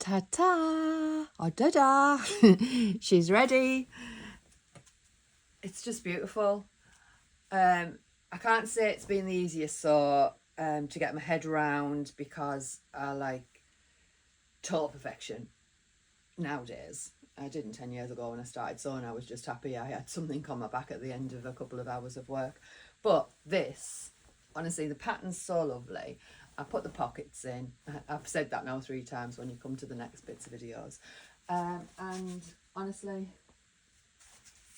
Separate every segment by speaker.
Speaker 1: Ta-ta! Or da-da! She's ready. It's just beautiful. I can't say it's been the easiest to get my head around, because I like total perfection nowadays. I didn't 10 years ago when I started sewing. I was just happy I had something on my back at the end of a couple of hours of work. But this, honestly, the pattern's so lovely. I put the pockets in. I've said that now 3 times when you come to the next bits of videos. And honestly,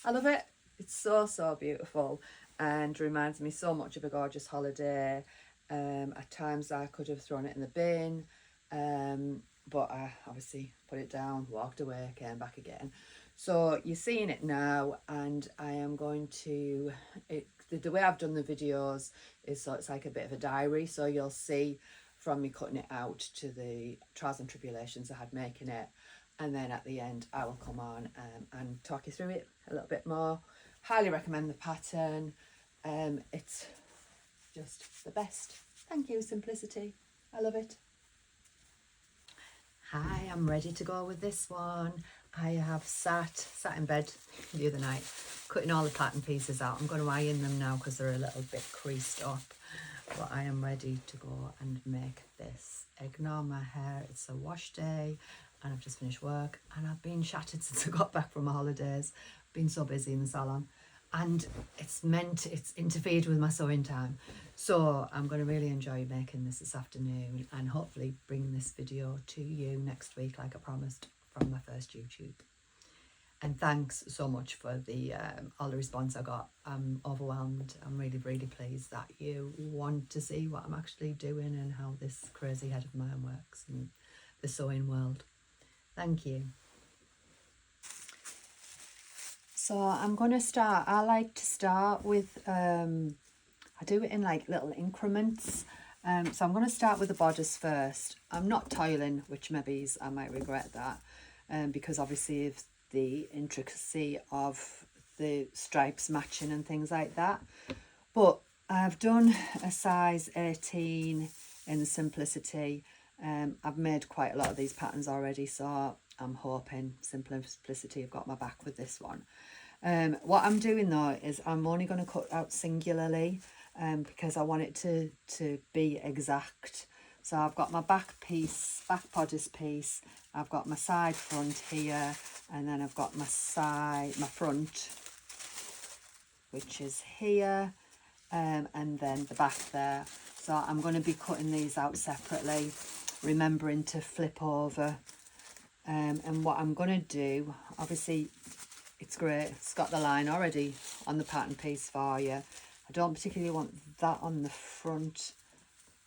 Speaker 1: I love it. It's so, so beautiful and reminds me so much of a gorgeous holiday. At times I could have thrown it in the bin, but I obviously put it down, walked away, came back again. So you're seeing it now, and I am going to, the way I've done the videos is so it's like a bit of a diary. So you'll see from me cutting it out to the trials and tribulations I had making it. And then at the end, I will come on and talk you through it a little bit more. Highly recommend the pattern. It's just the best. Thank you, Simplicity. I love it. Hi, I'm ready to go with this one. I have sat in bed the other night, cutting all the pattern pieces out. I'm going to iron them now because they're a little bit creased up. But I am ready to go and make this. Ignore my hair. It's a wash day. And I've just finished work, and I've been shattered since I got back from my holidays. Been so busy in the salon, and it's interfered with my sewing time. So I'm going to really enjoy making this afternoon, and hopefully bring this video to you next week like I promised from my first YouTube. And thanks so much for all the response I got. I'm overwhelmed. I'm really, really pleased that you want to see what I'm actually doing and how this crazy head of mine works in the sewing world. Thank you. So I'm going to start. I like to start with, I do it in like little increments. So I'm going to start with the bodice first. I'm not toiling, which maybe I might regret that, because obviously of the intricacy of the stripes matching and things like that. But I've done a size 18 in the Simplicity. I've made quite a lot of these patterns already, so I'm hoping Simplicity have got my back with this one. What I'm doing though is I'm only going to cut out singularly, because I want it to be exact. So I've got my back bodice piece, I've got my side front here, and then I've got my front, which is here, and then the back there. So I'm going to be cutting these out separately, remembering to flip over. And what I'm going to do, obviously it's great, it's got the line already on the pattern piece for you. I don't particularly want that on the front,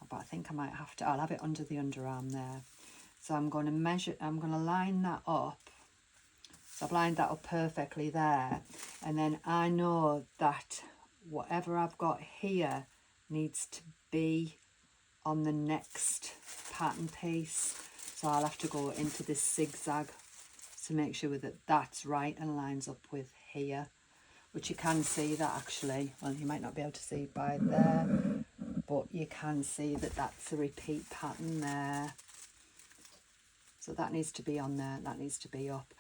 Speaker 1: but I think I might have to. I'll have it under the underarm there. So I'm going to measure, I'm going to line that up. So I've lined that up perfectly there. And then I know that whatever I've got here needs to be on the next pattern piece. So I'll have to go into this zigzag to make sure that that's right and lines up with here, which you can see that actually, well, you might not be able to see by there, but you can see that that's a repeat pattern there. So that needs to be on there, that needs to be up.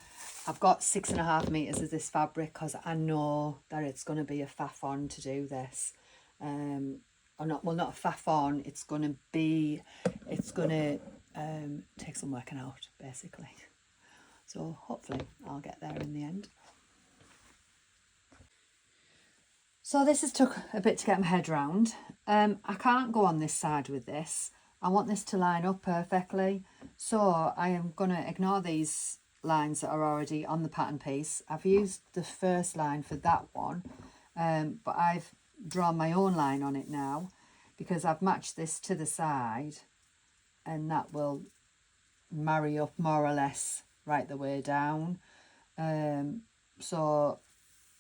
Speaker 1: I've got 6.5 meters of this fabric because I know that it's going to be a faff on to do this. Or not, well, not a faff on, it's going to take some working out, basically. So hopefully I'll get there in the end. So this has took a bit to get my head round. I can't go on this side with this. I want this to line up perfectly. So I am going to ignore these lines that are already on the pattern piece. I've used the first line for that one, but I've drawn my own line on it now because I've matched this to the side, and that will marry up more or less right the way down. So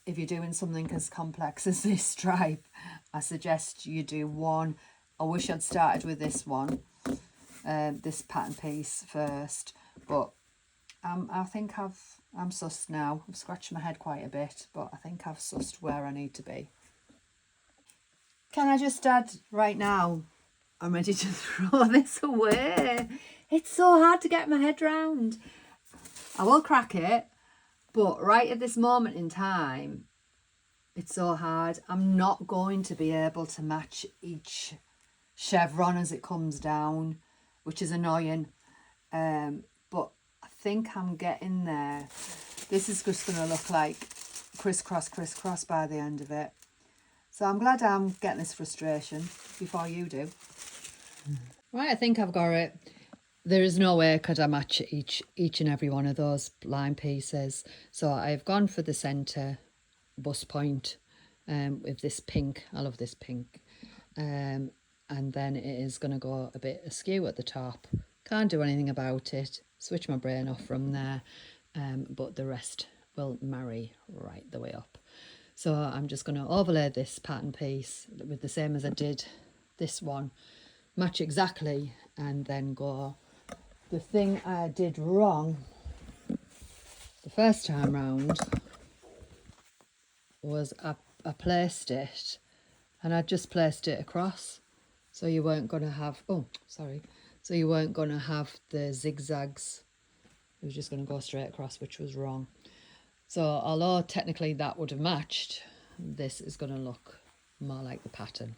Speaker 1: if you're doing something as complex as this stripe, I suggest you do one. I wish I'd started with this one, this pattern piece first, but I think I'm sussed now. I've scratched my head quite a bit, but I think I've sussed where I need to be. Can I just add right now, I'm ready to throw this away. It's so hard to get my head round. I will crack it, but right at this moment in time, it's so hard. I'm not going to be able to match each chevron as it comes down, which is annoying. But I think I'm getting there. This is just going to look like crisscross, crisscross by the end of it. So I'm glad I'm getting this frustration before you do. Right, I think I've got it. There is no way could I match each and every one of those line pieces. So I've gone for the centre bust point with this pink. I love this pink. And then it is going to go a bit askew at the top. Can't do anything about it. Switch my brain off from there. But the rest will marry right the way up. So I'm just going to overlay this pattern piece with the same as I did this one. Match exactly and then go. The thing I did wrong the first time round was I placed it and I just placed it across. So you weren't going to have, so you weren't going to have the zigzags. It was just going to go straight across, which was wrong. So although technically that would have matched, this is going to look more like the pattern.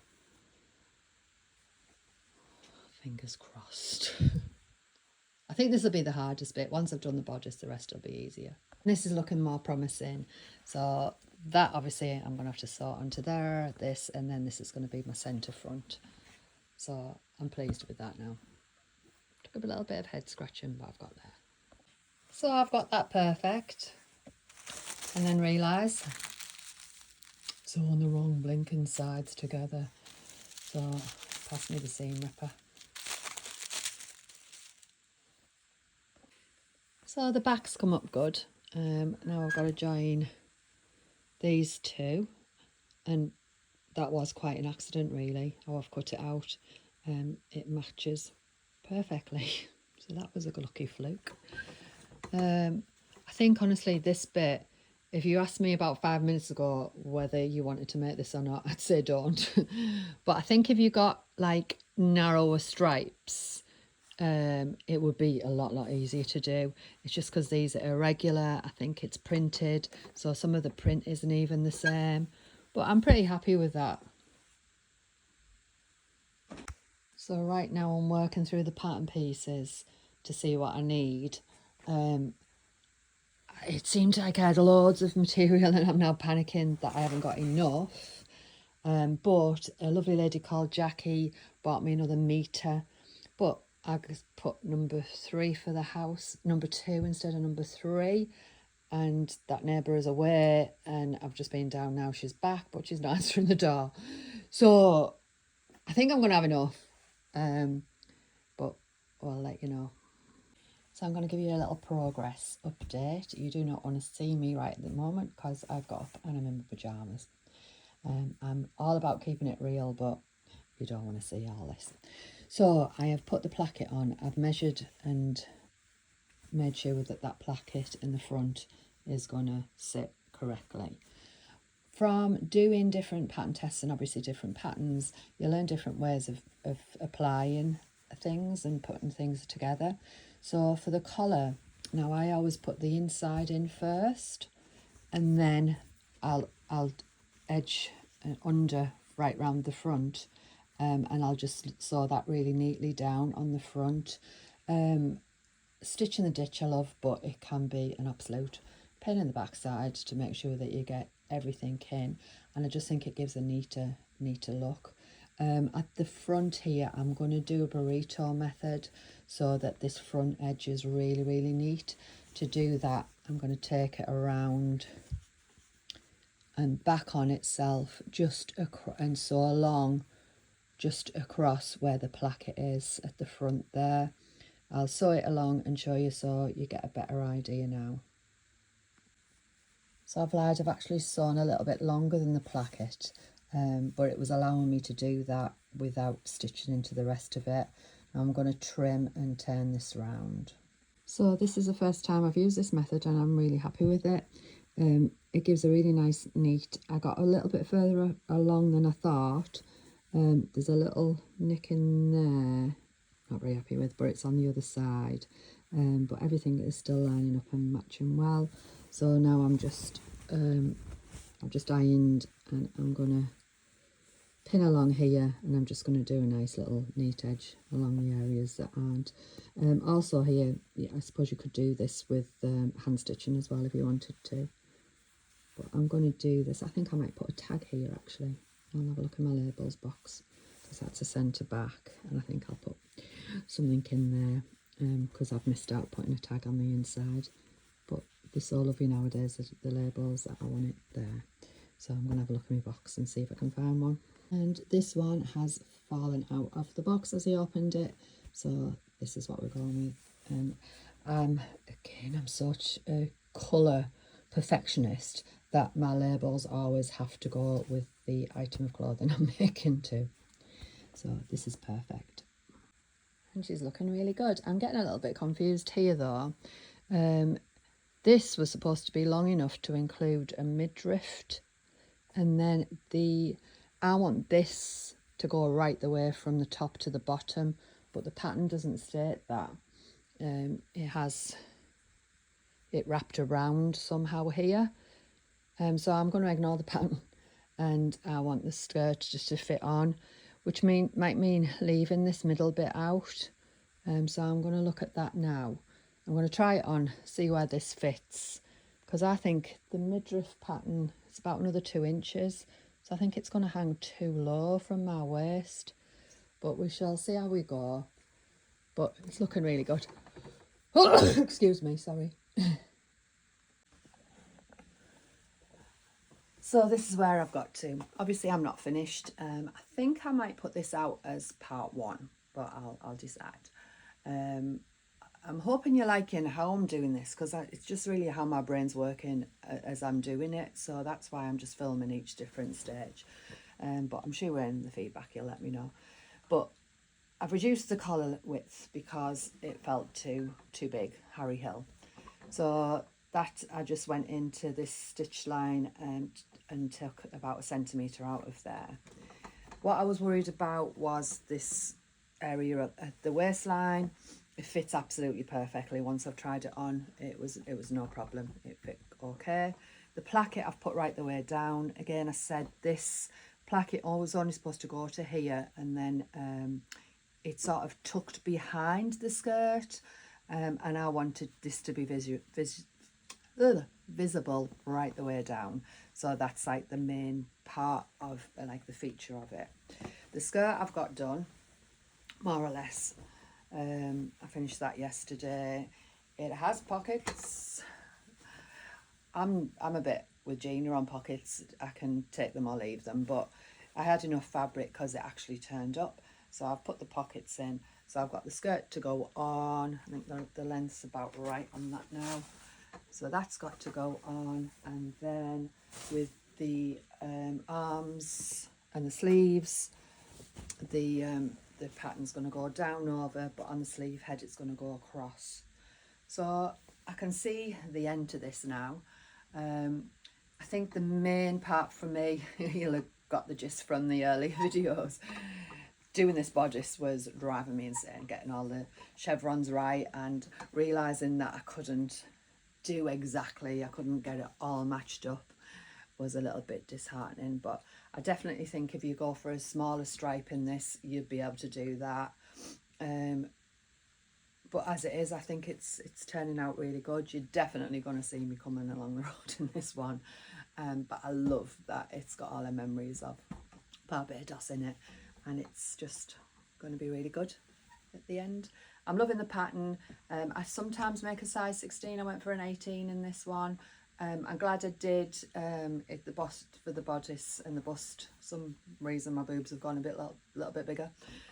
Speaker 1: Fingers crossed. I think this will be the hardest bit. Once I've done the bodice, the rest will be easier. This is looking more promising. So that obviously I'm going to have to sort onto there, this, and then this is going to be my centre front. So I'm pleased with that now. Took a little bit of head scratching, but I've got there. So I've got that perfect. And then realise so on the wrong blinking sides together. So pass me the seam ripper. So the back's come up good. Now I've got to join these two, and that was quite an accident really, how I've cut it out. It matches perfectly, so that was a lucky fluke. I think honestly this bit, if you asked me about 5 minutes ago whether you wanted to make this or not, I'd say don't. But I think if you got like narrower stripes, it would be a lot easier to do. It's just because these are irregular. I think it's printed, so some of the print isn't even the same, but I'm pretty happy with that. So right now I'm working through the pattern pieces to see what I need. It seemed like I had loads of material and I'm now panicking that I haven't got enough. But a lovely lady called Jacqui bought me another metre, but I just put number 3 for the house, number 2 instead of number 3, and that neighbour is away and I've just been down now. She's back, but she's not answering the door. So I think I'm going to have enough, but I'll let you know. So I'm going to give you a little progress update. You do not want to see me right at the moment because I've got up and I'm in my pyjamas. I'm all about keeping it real, but you don't want to see all this. So I have put the placket on. I've measured and made sure that that placket in the front is going to sit correctly. From doing different pattern tests and obviously different patterns, you learn different ways of applying things and putting things together. So for the collar, now I always put the inside in first, and then I'll edge under right round the front, and I'll just sew that really neatly down on the front. Stitch in the ditch I love, but it can be an absolute pain in the backside to make sure that you get everything in, and I just think it gives a neater look. At the front here I'm going to do a burrito method so that this front edge is really neat. To do that I'm going to take it around and back on itself just and sew along just across where the placket is at the front there. I'll sew it along and show you so you get a better idea now. So I've actually sewn a little bit longer than the placket, but it was allowing me to do that without stitching into the rest of it. Now I'm going to trim and turn this round. So this is the first time I've used this method and I'm really happy with it. It gives a really nice neat. I got a little bit further along than I thought. There's a little nick in there. not very happy with, but it's on the other side. But everything is still lining up and matching well. So now I've just ironed, and I'm gonna pin along here, and I'm just going to do a nice little neat edge along the areas that aren't. Also here, yeah, I suppose you could do this with hand stitching as well if you wanted to, but I'm going to do this. I think I might put a tag here actually. I'll have a look in my labels box because that's a centre back, and I think I'll put something in there because I've missed out putting a tag on the inside, but they're so lovely nowadays, the labels, that I want it there. So I'm going to have a look in my box and see if I can find one. And this one has fallen out of the box as I opened it, so this is what we're going with. Again, I'm such a colour perfectionist that my labels always have to go with the item of clothing I'm making too. So this is perfect. And she's looking really good. I'm getting a little bit confused here though. This was supposed to be long enough to include a midriff, and then I want this to go right the way from the top to the bottom, but the pattern doesn't state that. It has it wrapped around somehow here. So I'm going to ignore the pattern, and I want the skirt just to fit on, which might mean leaving this middle bit out. So I'm going to look at that now. I'm going to try it on, see where this fits, because I think the midriff pattern is about another 2 inches. So I think it's going to hang too low from my waist, but we shall see how we go. But it's looking really good. Excuse me, sorry. So this is where I've got to. Obviously I'm not finished. I think I might put this out as part 1, but I'll decide. I'm hoping you're liking how I'm doing this, because it's just really how my brain's working as I'm doing it. So that's why I'm just filming each different stage. But I'm sure in the feedback you'll let me know. But I've reduced the collar width because it felt too big, Harry Hill. So that I just went into this stitch line and took about 1 centimetre out of there. What I was worried about was this area at the waistline. It fits absolutely perfectly. Once I've tried it on, it was no problem. It fit okay. The placket I've put right the way down. Again, I said this placket was only supposed to go to here, and then it's sort of tucked behind the skirt, and I wanted this to be visible right the way down. So that's like the main part of like the feature of it. The skirt I've got done, more or less. I finished that yesterday. It has pockets. I'm a bit with Gina on pockets. I can take them or leave them, but I had enough fabric because it actually turned up. So I've put the pockets in. So I've got the skirt to go on. I think the length's about right on that now. So that's got to go on. And then with the arms and the sleeves, the pattern's going to go down over, but on the sleeve head it's going to go across. So I can see the end to this now. I think the main part for me, you'll have got the gist from the early videos, doing this bodice was driving me insane, getting all the chevrons right and realising that I couldn't do exactly, I couldn't get it all matched up, was a little bit disheartening. But I definitely think if you go for a smaller stripe in this, you'd be able to do that. But as it is, I think it's turning out really good. You're definitely going to see me coming along the road in this one. But I love that it's got all the memories of Barbados in it, and it's just going to be really good at the end. I'm loving the pattern. I sometimes make a size 16. I went for an 18 in this one. I'm glad I did. The bust for the bodice and the bust, some reason my boobs have gone a little bit bigger,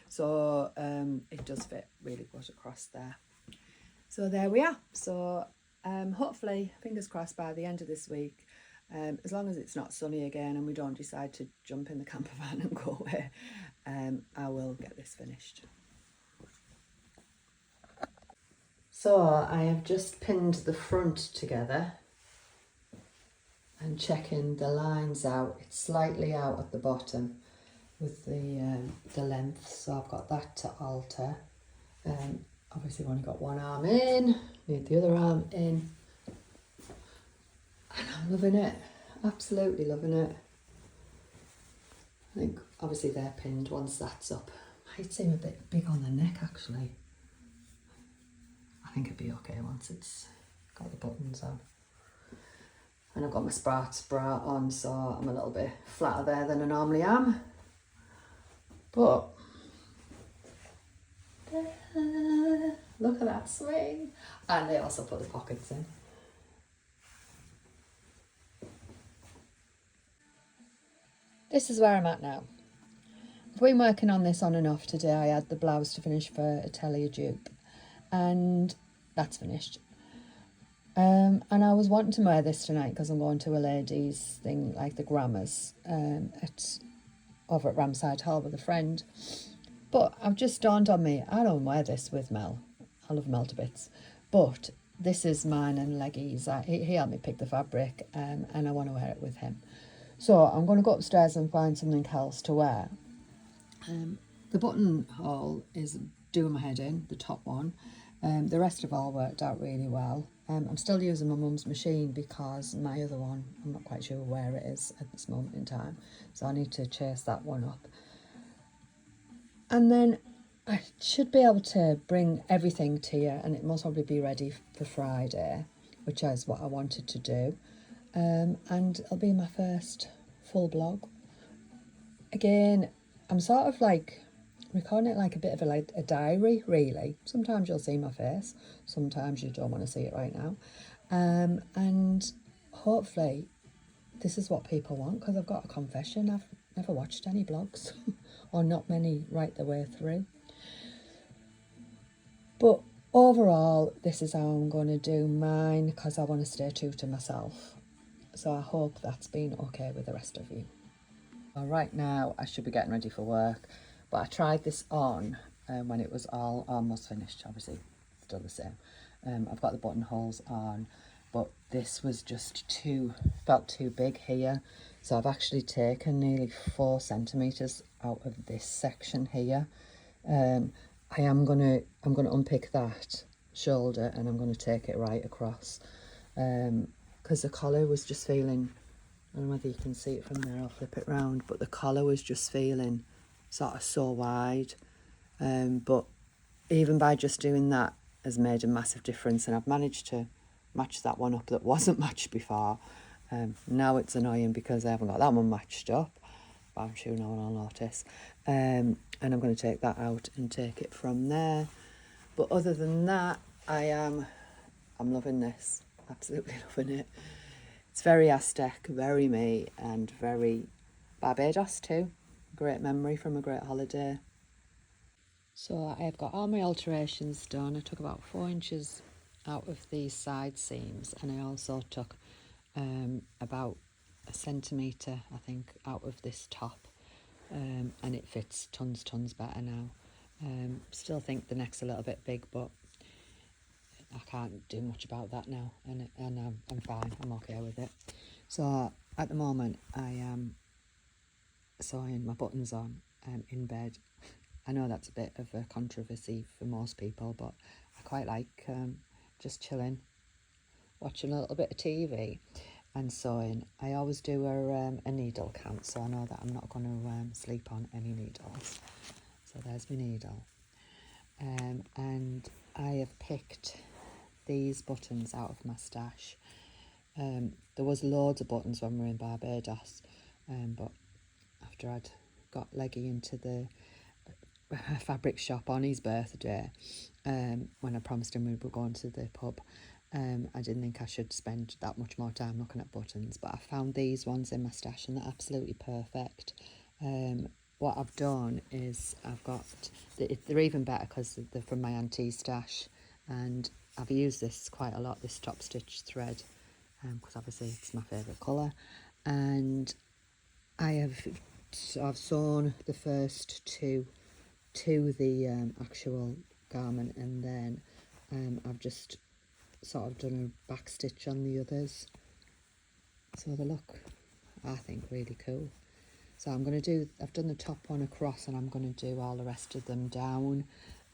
Speaker 1: so it does fit really good across there. So there we are. So hopefully, fingers crossed, by the end of this week, as long as it's not sunny again and we don't decide to jump in the camper van and go away, I will get this finished. So I have just pinned the front together and checking the lines out. It's slightly out at the bottom with the length, so I've got that to alter. Obviously I've only got one arm in, need the other arm in, and I'm loving it, absolutely loving it. I think obviously they're pinned once that's up. Might seem a bit big on the neck actually. I think it'd be okay once it's got the buttons on. And I've got my Sparks bra on, so I'm a little bit flatter there than I normally am. But look at that swing. And they also put the pockets in. This is where I'm at now. I've been working on this on and off today. I had the blouse to finish for Atelier Duke, and that's finished. And I was wanting to wear this tonight because I'm going to a ladies thing, like the Grammars, over at Ramside Hall with a friend. But I've just dawned on me, I don't wear this with Mel. I love Mel to bits. But this is mine and Leggy's. He helped me pick the fabric, and I want to wear it with him. So I'm going to go upstairs and find something else to wear. The buttonhole is doing my head in, the top one. The rest of all worked out really well. I'm still using my mum's machine because my other one, I'm not quite sure where it is at this moment in time. So I need to chase that one up. And then I should be able to bring everything to you, and it must probably be ready for Friday, which is what I wanted to do. And it'll be my first full blog. Again, I'm sort of like recording it like a bit of a diary, really. Sometimes you'll see my face, sometimes you don't want to see it right now. And hopefully this is what people want, because I've got a confession. I've never watched any blogs, or not many right the way through. But overall, this is how I'm going to do mine, because I want to stay true to myself. So I hope that's been okay with the rest of you. Well, right now I should be getting ready for work, but I tried this on when it was all almost finished. Obviously still the same. I've got the buttonholes on, but this was just felt too big here, so I've actually taken nearly 4 centimeters out of this section here. I'm gonna unpick that shoulder, and I'm gonna take it right across, because the collar was just feeling, I don't know whether you can see it from there, I'll flip it round, but the collar was just feeling sort of so wide. But even by just doing that has made a massive difference, and I've managed to match that one up that wasn't matched before. Now it's annoying because I haven't got that one matched up, but I'm sure no one will notice. And I'm going to take that out and take it from there. But other than that, I'm loving this, absolutely loving it. It's very Aztec, very me, and very Barbados too. Great memory from a great holiday. So I have got all my alterations done. I took about 4 inches out of these side seams, and I also took about 1 centimetre, I think, out of this top, and it fits tons better now. Still think the neck's a little bit big, but I can't do much about that now, and I'm fine, I'm okay with it. So at the moment I am sewing my buttons on in bed. I know that's a bit of a controversy for most people, but I quite like just chilling, watching a little bit of TV and sewing. I always do a needle count, so I know that I'm not going to sleep on any needles. So there's my needle. And I have picked these buttons out of my stash. There was loads of buttons when we were in Barbados, but after I'd got Leggy into the fabric shop on his birthday, when I promised him we were going to the pub, I didn't think I should spend that much more time looking at buttons, but I found these ones in my stash and they're absolutely perfect. What I've done is I've got, they're even better because they're from my auntie's stash, and I've used this quite a lot, this top stitch thread, because obviously it's my favourite colour. And I've sewn the first two to the actual garment, and then I've just sort of done a back stitch on the others, so they look, I think, really cool. So I've done the top one across, and I'm going to do all the rest of them down.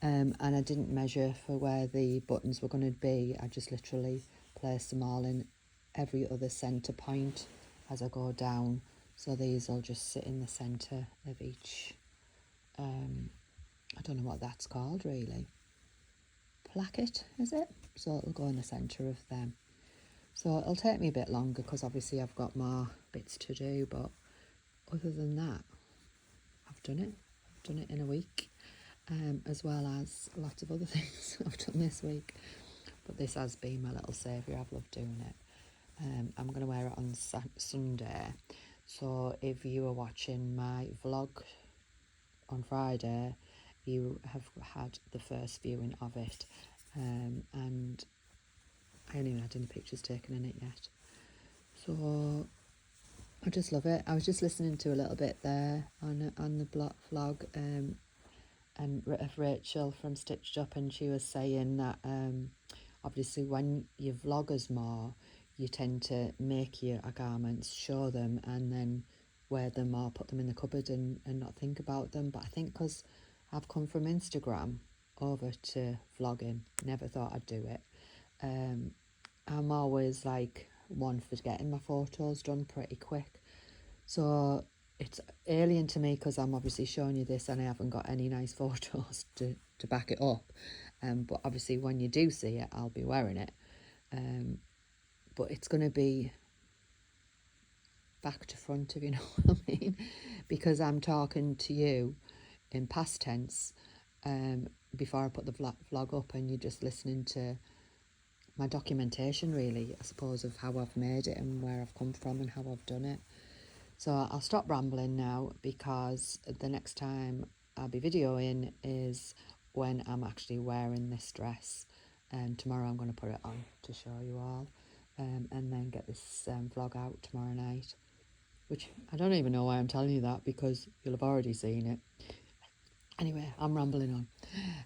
Speaker 1: and I didn't measure for where the buttons were going to be. I just literally placed them all in every other centre point as I go down, so these will just sit in the centre of each, I don't know what that's called really, placket is it? So it'll go in the centre of them. So it'll take me a bit longer because obviously I've got more bits to do, but other than that, I've done it in a week, as well as lots of other things I've done this week. But this has been my little saviour. I've loved doing it. I'm going to wear it on Sunday. So if you are watching my vlog on Friday, you have had the first viewing of it. And I haven't even had any pictures taken in it yet. So I just love it. I was just listening to a little bit there on the vlog, and of Rachel from Stitched Up, and she was saying that obviously when you vloggers more, you tend to make your garments, show them, and then wear them or put them in the cupboard and not think about them. But I think because I've come from Instagram over to vlogging, never thought I'd do it. I'm always like one for getting my photos done pretty quick. So it's alien to me because I'm obviously showing you this and I haven't got any nice photos to back it up. But obviously when you do see it, I'll be wearing it. But it's going to be back to front, if you know what I mean, because I'm talking to you in past tense before I put the vlog up, and you're just listening to my documentation, really, I suppose, of how I've made it and where I've come from and how I've done it. So I'll stop rambling now, because the next time I'll be videoing is when I'm actually wearing this dress. And tomorrow I'm going to put it on to show you all, and then get this vlog out tomorrow night, which I don't even know why I'm telling you that, because you'll have already seen it. Anyway, I'm rambling on.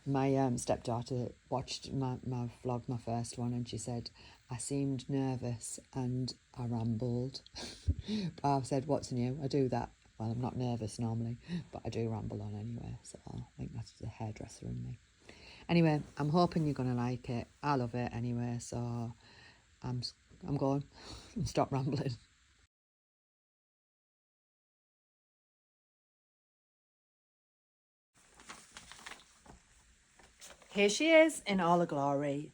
Speaker 1: My stepdaughter watched my vlog, my first one, and she said I seemed nervous and I rambled. But I've said, what's new? I do that. Well, I'm not nervous normally, but I do ramble on anyway. So I think that's the hairdresser in me. Anyway, I'm hoping you're going to like it. I love it anyway, so I'm going. Stop rambling. Here she is in all her glory.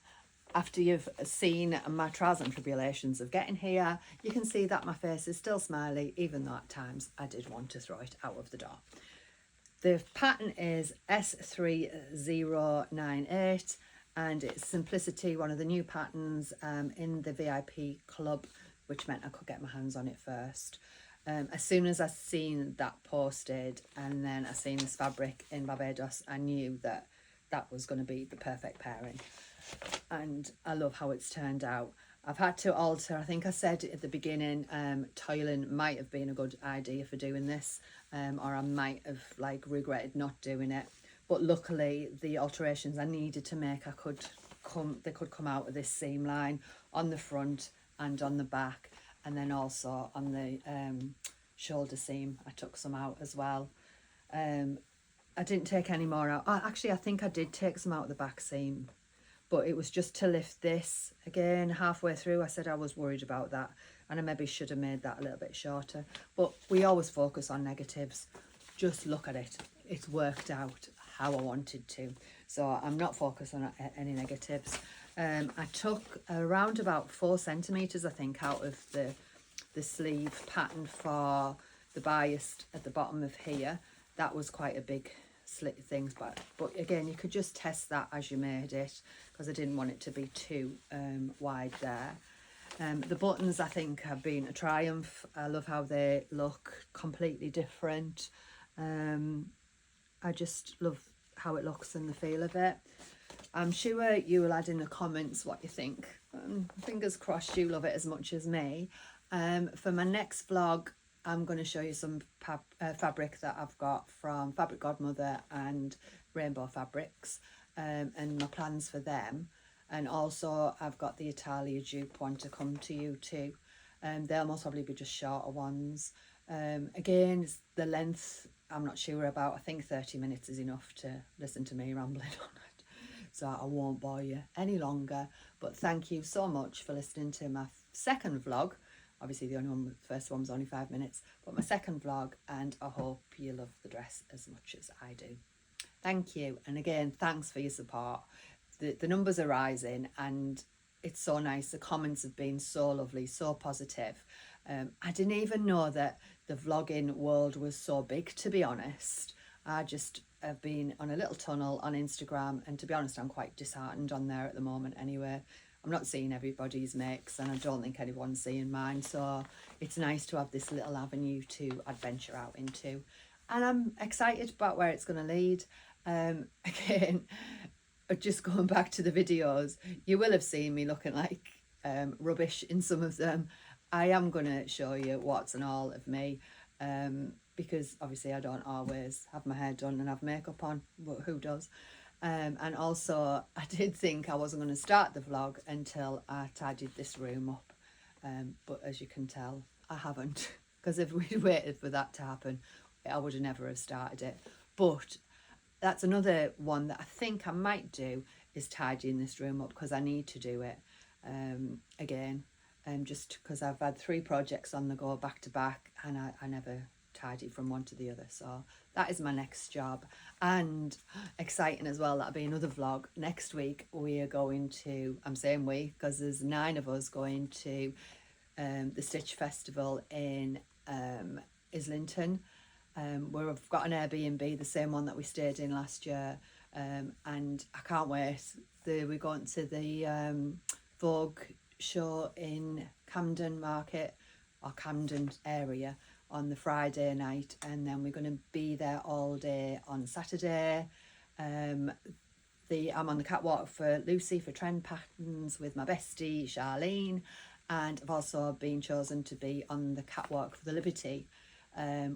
Speaker 1: After you've seen my trials and tribulations of getting here, you can see that my face is still smiley, even though at times I did want to throw it out of the door. The pattern is S3098, and it's Simplicity, one of the new patterns in the VIP club, which meant I could get my hands on it first. As soon as I seen that posted, and then I seen this fabric in Barbados, I knew that that was going to be the perfect pairing. And I love how it's turned out. I've had to alter, I think I said at the beginning, toiling might have been a good idea for doing this, or I might have like regretted not doing it. But luckily the alterations I needed to make, they could come out of this seam line on the front and on the back, and then also on the shoulder seam I took some out as well. I didn't take any more out. Actually, I think I did take some out of the back seam, but it was just to lift this. Again, halfway through, I said I was worried about that, and I maybe should have made that a little bit shorter. But we always focus on negatives. Just look at it. It's worked out how I wanted to. So I'm not focused on any negatives. I took around about 4 centimetres, I think, out of the sleeve pattern for the bias at the bottom of here. That was quite a big slit things, but again, you could just test that as you made it, because I didn't want it to be too wide there. The buttons, I think, have been a triumph. I love how they look, completely different. I just love how it looks and the feel of it. I'm sure you will add in the comments what you think. Fingers crossed you love it as much as me. For my next vlog, I'm going to show you some fabric that I've got from Fabric Godmother and Rainbow Fabrics, and my plans for them. And also I've got the Italia dupe one to come to you too. They'll most probably be just shorter ones. Again, the length, I'm not sure about. I think 30 minutes is enough to listen to me rambling on it. So I won't bore you any longer. But thank you so much for listening to my second vlog. Obviously the first one was only 5 minutes, but my second vlog, and I hope you love the dress as much as I do. Thank you. And again, thanks for your support. The numbers are rising and it's so nice. The comments have been so lovely, so positive. I didn't even know that the vlogging world was so big, to be honest. I just have been on a little tunnel on Instagram, and to be honest, I'm quite disheartened on there at the moment anyway. I'm not seeing everybody's mix, and I don't think anyone's seeing mine, so it's nice to have this little avenue to adventure out into, and I'm excited about where it's going to lead. Again, just going back to the videos, you will have seen me looking like rubbish in some of them. I am going to show you what's and all of me, because obviously I don't always have my hair done and have makeup on, but who does? And also I did think I wasn't going to start the vlog until I tidied this room up, but as you can tell, I haven't, because if we'd waited for that to happen, I would have never have started it. But that's another one that I think I might do, is tidying this room up, because I need to do it again, just because I've had 3 projects on the go back to back, and I never tidy from one to the other. So that is my next job. And exciting as well, that'll be another vlog. Next week we are going to, I'm saying we because there's 9 of us, going to the Stitch Festival in Islington, where I've got an Airbnb, the same one that we stayed in last year, and I can't wait. We're going to the Vogue show in Camden Market, or Camden area, on the Friday night, and then we're going to be there all day on Saturday. I'm on the catwalk for Lucy for Trend Patterns with my bestie Charlene, and I've also been chosen to be on the catwalk for the Liberty,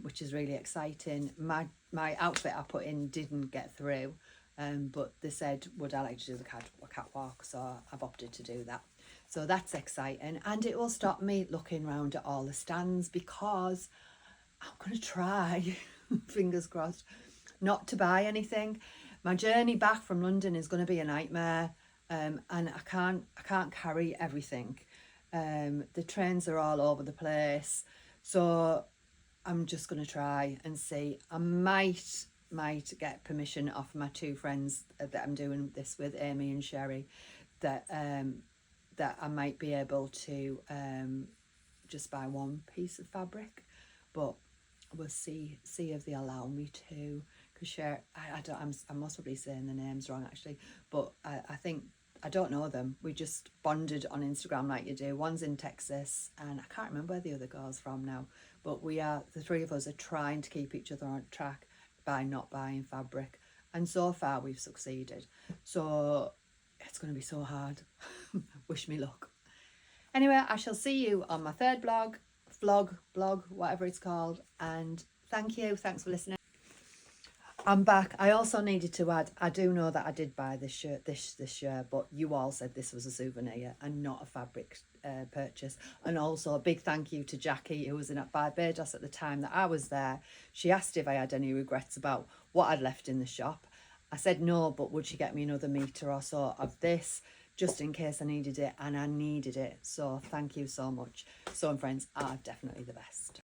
Speaker 1: which is really exciting. My outfit I put in didn't get through, but they said, would I like to do the catwalk, so I've opted to do that. So that's exciting, and it will stop me looking around at all the stands, because I'm going to try, fingers crossed, not to buy anything. My journey back from London is going to be a nightmare, and I can't carry everything. The trains are all over the place, so I'm just going to try and see. I might get permission off my 2 friends that I'm doing this with, Amy and Sherry, that I might be able to just buy 1 piece of fabric, but we'll see if they allow me to. Because I'm possibly saying the names wrong actually, but I think, I don't know them. We just bonded on Instagram like you do. One's in Texas, and I can't remember where the other girl's from now, but the 3 of us are trying to keep each other on track by not buying fabric, and so far we've succeeded. So it's going to be so hard. Wish me luck. Anyway, I shall see you on my 3rd vlog, whatever it's called, and thanks for listening. I'm back. I also needed to add, I do know that I did buy this shirt this year, but you all said this was a souvenir and not a fabric purchase. And also a big thank you to Jacqui, who was in at Barbados at the time that I was there. She asked if I had any regrets about what I'd left in the shop. I said no, but would she get me another metre or so of this, just in case I needed it, and I needed it. So thank you so much. So, friends are definitely the best.